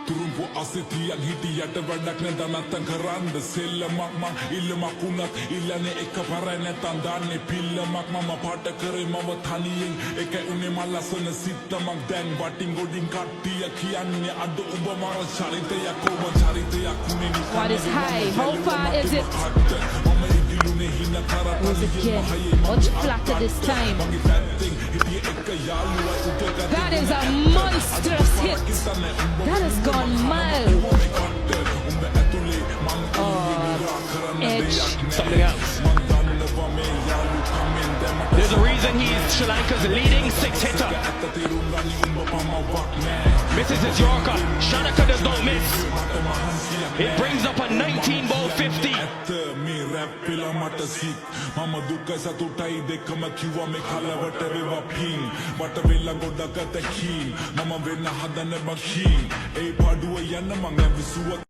Turumpo asitiyan hitiyat වැඩක් නැදනත්තන් කරන්න සෙල්ලමක් මං ඉල්ලමක් වුණත් ඉල්ලන්නේ එක පරයි නැතන් දාන්නේ පිල්ලමක් මම පාට කරේ මම තනියෙන් එකයි උනේ මල් ලස්සන සිත්තමක් දැන් වටින් ගොඩින් කට්ටිය කියන්නේ අද ඔබ මර චරිතයක් ඔබ චරිතයක් උනේ What is high? How far is it? මම ඉදිලුනේ හින කරා Was again much flatter this time. That is a monstrous hit. That has gone mild. Oh, Edge. Something else. There's a reason he's Sri Lanka's leading six-hitter. Misses his Yorker. Shanaka does not miss. It brings up a 19-ball 50. මම දුක සතුටයි දෙකම කිව්වා මේ කලවට වේවා පින් වට වෙලා ගොඩක තැකීම් මම වෙන්න හදන බකීම් ඒ පාඩුව යන්න මං ඇවිසුවා